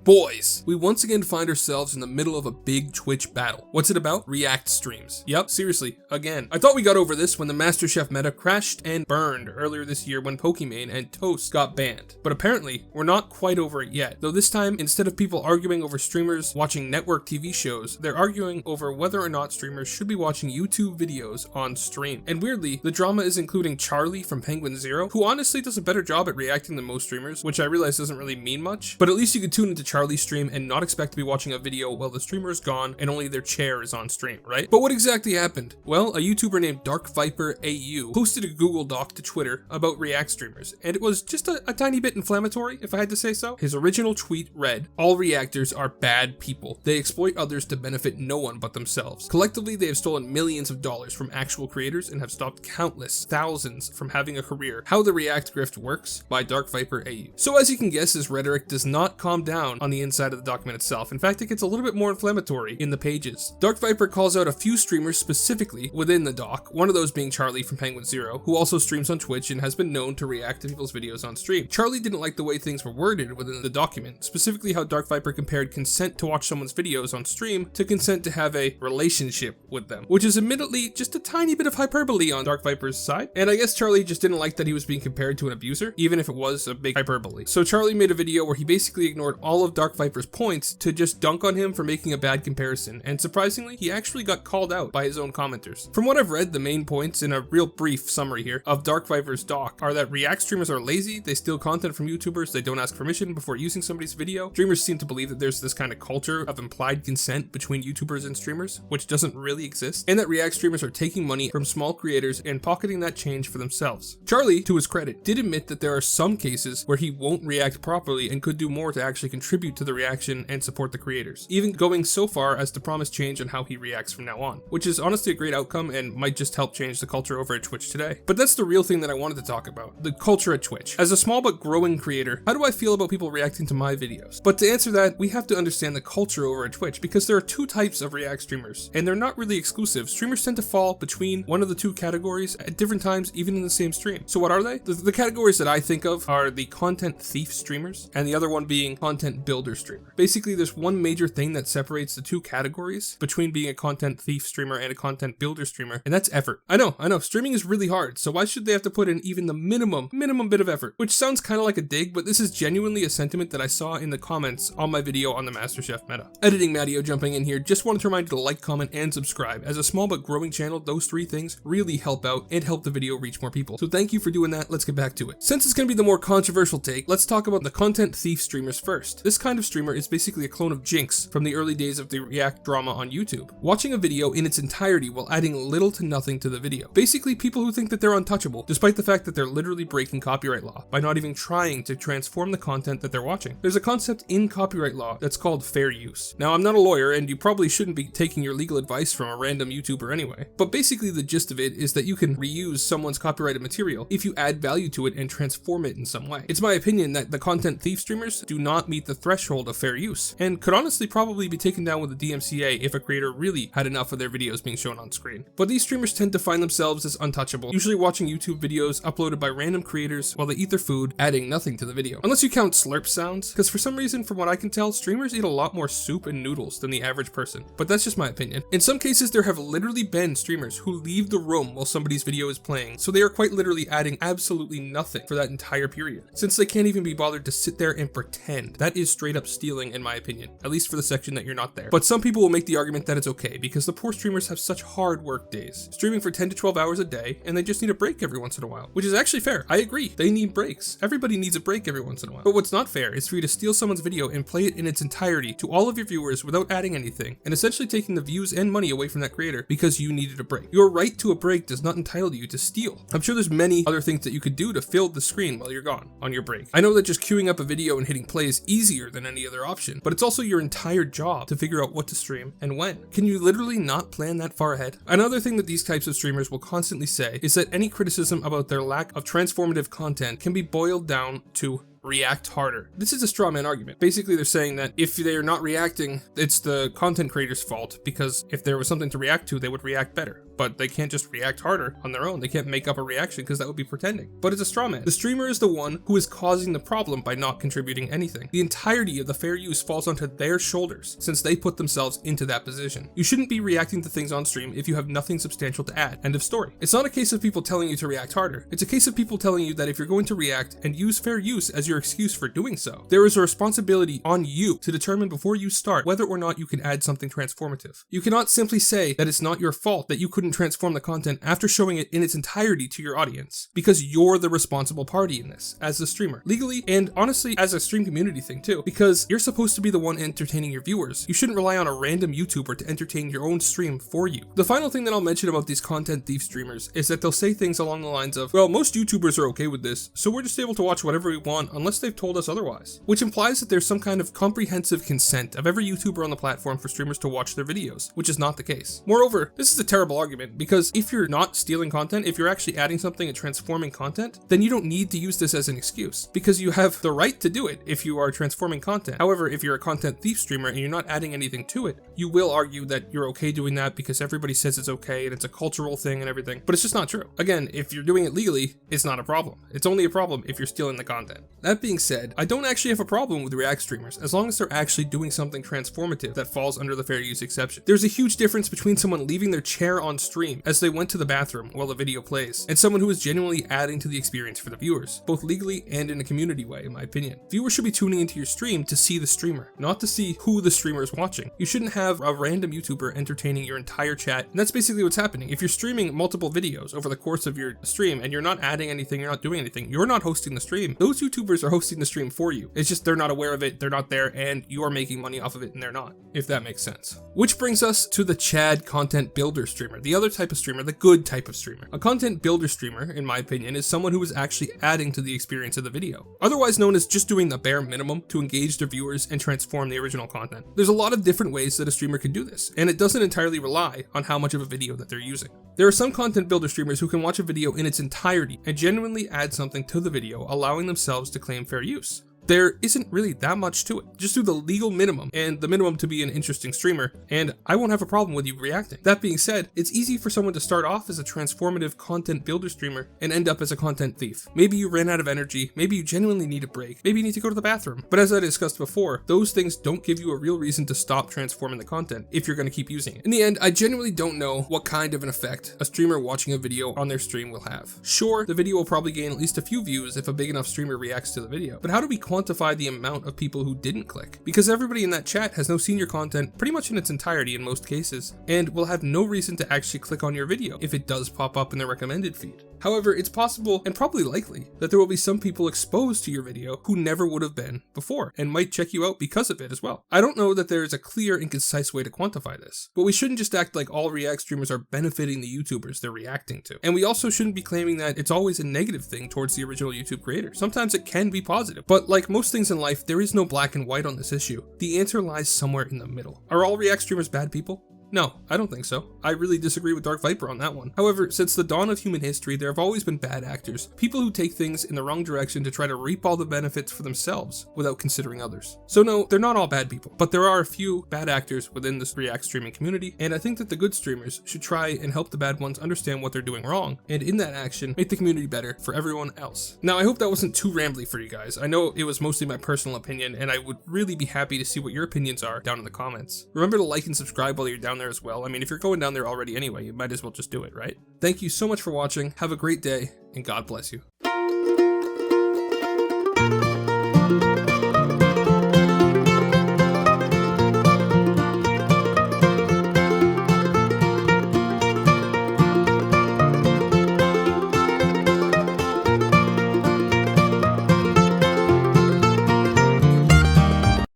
Boys, we once again find ourselves in the middle of a big Twitch battle. What's it about? React streams. Yep, seriously, again. I thought we got over this when the MasterChef meta crashed and burned earlier this year when Pokimane and Toast got banned. But apparently, we're not quite over it yet. Though this time, instead of people arguing over streamers watching network TV shows, they're arguing over whether or not streamers should be watching YouTube videos on stream. And weirdly, the drama is including Charlie from Penguinz0, who honestly does a better job at reacting than most streamers, which I realize doesn't really mean much. But at least you could tune into Charlie's stream and not expect to be watching a video while the streamer is gone and only their chair is on stream, right? But what exactly happened? Well, a YouTuber named DarkViperAU posted a Google Doc to Twitter about React streamers, and it was just a tiny bit inflammatory, if I had to say so. His original tweet read, "All reactors are bad people. They exploit others to benefit no one but themselves. Collectively, they have stolen millions of dollars from actual creators and have stopped countless thousands from having a career. How the React grift works by DarkViperAU." So as you can guess, his rhetoric does not calm down on the inside of the document itself. In fact, it gets a little bit more inflammatory in the pages. DarkViper calls out a few streamers specifically within the doc, one of those being Charlie from Penguinz0, who also streams on Twitch and has been known to react to people's videos on stream. Charlie didn't like the way things were worded within the document, specifically how DarkViper compared consent to watch someone's videos on stream to consent to have a relationship with them, which is admittedly just a tiny bit of hyperbole on DarkViper's side. And I guess Charlie just didn't like that he was being compared to an abuser, even if it was a big hyperbole. So Charlie made a video where he basically ignored all of DarkViper's points to just dunk on him for making a bad comparison, and surprisingly, he actually got called out by his own commenters. From what I've read, the main points in a real brief summary here of DarkViper's doc are that React streamers are lazy, they steal content from YouTubers, they don't ask permission before using somebody's video. Streamers seem to believe that there's this kind of culture of implied consent between YouTubers and streamers, which doesn't really exist, and that React streamers are taking money from small creators and pocketing that change for themselves. Charlie, to his credit, did admit that there are some cases where he won't react properly and could do more to actually contribute to the reaction and support the creators, even going so far as to promise change on how he reacts from now on, which is honestly a great outcome and might just help change the culture over at Twitch today. But that's the real thing that I wanted to talk about, the culture at Twitch. As a small but growing creator, how do I feel about people reacting to my videos? But to answer that, we have to understand the culture over at Twitch, because there are two types of React streamers, and they're not really exclusive. Streamers tend to fall between one of the two categories at different times, even in the same stream. So what are they? The categories that I think of are the content thief streamers, and the other one being content builder streamer. Basically, there's one major thing that separates the two categories between being a content thief streamer and a content builder streamer, and that's effort. I know, streaming is really hard, so why should they have to put in even the minimum bit of effort? Which sounds kind of like a dig, but this is genuinely a sentiment that I saw in the comments on my video on the MasterChef meta. Editing MattyO jumping in here, just wanted to remind you to like, comment, and subscribe. As a small but growing channel, those three things really help out and help the video reach more people. So thank you for doing that. Let's get back to it. Since it's going to be the more controversial take, let's talk about the content thief streamers first. This kind of streamer is basically a clone of Jinx from the early days of the React drama on YouTube, watching a video in its entirety while adding little to nothing to the video. Basically, people who think that they're untouchable, despite the fact that they're literally breaking copyright law by not even trying to transform the content that they're watching. There's a concept in copyright law that's called fair use. Now, I'm not a lawyer, and you probably shouldn't be taking your legal advice from a random YouTuber anyway, but basically the gist of it is that you can reuse someone's copyrighted material if you add value to it and transform it in some way. It's my opinion that the content thief streamers do not meet the threshold of fair use, and could honestly probably be taken down with the DMCA if a creator really had enough of their videos being shown on screen. But these streamers tend to find themselves as untouchable, usually watching YouTube videos uploaded by random creators while they eat their food, adding nothing to the video. Unless you count slurp sounds, because for some reason, from what I can tell, streamers eat a lot more soup and noodles than the average person, but that's just my opinion. In some cases, there have literally been streamers who leave the room while somebody's video is playing, so they are quite literally adding absolutely nothing for that entire period, since they can't even be bothered to sit there and pretend. That is straight up stealing, in my opinion, at least for the section that you're not there. But some people will make the argument that it's okay, because the poor streamers have such hard work days, streaming for 10 to 12 hours a day, and they just need a break every once in a while, which is actually fair. I agree, they need breaks. Everybody needs a break every once in a while. But what's not fair is for you to steal someone's video and play it in its entirety to all of your viewers without adding anything, and essentially taking the views and money away from that creator because you needed a break. Your right to a break does not entitle you to steal. I'm sure there's many other things that you could do to fill the screen while you're gone on your break. I know that just queuing up a video and hitting play is easier than any other option, but it's also your entire job to figure out what to stream and when. Can you literally not plan that far ahead? Another thing that these types of streamers will constantly say is that any criticism about their lack of transformative content can be boiled down to react harder. This is a straw man argument. Basically, they're saying that if they are not reacting, it's the content creator's fault, because if there was something to react to, they would react better. But they can't just react harder on their own. They can't make up a reaction because that would be pretending. But it's a straw man. The streamer is the one who is causing the problem by not contributing anything. The entirety of the fair use falls onto their shoulders since they put themselves into that position. You shouldn't be reacting to things on stream if you have nothing substantial to add. End of story. It's not a case of people telling you to react harder. It's a case of people telling you that if you're going to react and use fair use as your excuse for doing so, there is a responsibility on you to determine before you start whether or not you can add something transformative. You cannot simply say that it's not your fault that you couldn't transform the content after showing it in its entirety to your audience, because you're the responsible party in this as the streamer, legally and honestly as a stream community thing too, because you're supposed to be the one entertaining your viewers. You shouldn't rely on a random YouTuber to entertain your own stream for you. The final thing that I'll mention about these content thief streamers is that they'll say things along the lines of, well, most YouTubers are okay with this, so we're just able to watch whatever we want unless they've told us otherwise, which implies that there's some kind of comprehensive consent of every YouTuber on the platform for streamers to watch their videos, which is not the case. Moreover, this is a terrible argument because if you're not stealing content, if you're actually adding something and transforming content, then you don't need to use this as an excuse because you have the right to do it if you are transforming content. However, if you're a content thief streamer and you're not adding anything to it, you will argue that you're okay doing that because everybody says it's okay and it's a cultural thing and everything, but it's just not true. Again, if you're doing it legally, it's not a problem. It's only a problem if you're stealing the content. That being said, I don't actually have a problem with react streamers as long as they're actually doing something transformative that falls under the fair use exception. There's a huge difference between someone leaving their chair on stream as they went to the bathroom while the video plays, and someone who is genuinely adding to the experience for the viewers, both legally and in a community way, in my opinion. Viewers should be tuning into your stream to see the streamer, not to see who the streamer is watching. You shouldn't have a random YouTuber entertaining your entire chat, and that's basically what's happening. If you're streaming multiple videos over the course of your stream and you're not adding anything, you're not doing anything, you're not hosting the stream. Those YouTubers are hosting the stream for you. It's just they're not aware of it, they're not there, and you are making money off of it and they're not, if that makes sense. Which brings us to the Chad content builder streamer, the other type of streamer, the good type of streamer. A content builder streamer, in my opinion, is someone who is actually adding to the experience of the video, otherwise known as just doing the bare minimum to engage their viewers and transform the original content. There's a lot of different ways that a streamer can do this, and it doesn't entirely rely on how much of a video that they're using. There are some content builder streamers who can watch a video in its entirety and genuinely add something to the video, allowing themselves to claim fair use. There isn't really that much to it. Just do the legal minimum and the minimum to be an interesting streamer, and I won't have a problem with you reacting. That being said, it's easy for someone to start off as a transformative content builder streamer and end up as a content thief. Maybe you ran out of energy, maybe you genuinely need a break, maybe you need to go to the bathroom. But as I discussed before, those things don't give you a real reason to stop transforming the content if you're going to keep using it. In the end, I genuinely don't know what kind of an effect a streamer watching a video on their stream will have. Sure, the video will probably gain at least a few views if a big enough streamer reacts to the video, but how do we quantify the amount of people who didn't click? Because everybody in that chat has now seen your content pretty much in its entirety in most cases, and will have no reason to actually click on your video if it does pop up in the recommended feed. However, it's possible and probably likely that there will be some people exposed to your video who never would have been before and might check you out because of it as well. I don't know that there is a clear and concise way to quantify this, but we shouldn't just act like all react streamers are benefiting the YouTubers they're reacting to. And we also shouldn't be claiming that it's always a negative thing towards the original YouTube creator. Sometimes it can be positive, but like most things in life, there is no black and white on this issue. The answer lies somewhere in the middle. Are all react streamers bad people? No, I don't think so. I really disagree with DarkViper on that one. However, since the dawn of human history, there have always been bad actors, people who take things in the wrong direction to try to reap all the benefits for themselves without considering others. So no, they're not all bad people, but there are a few bad actors within this React streaming community, and I think that the good streamers should try and help the bad ones understand what they're doing wrong, and in that action, make the community better for everyone else. Now, I hope that wasn't too rambly for you guys. I know it was mostly my personal opinion, and I would really be happy to see what your opinions are down in the comments. Remember to like and subscribe while you're down there as well. I mean, if you're going down there already anyway, you might as well just do it, right? Thank you so much for watching. Have a great day, and God bless you.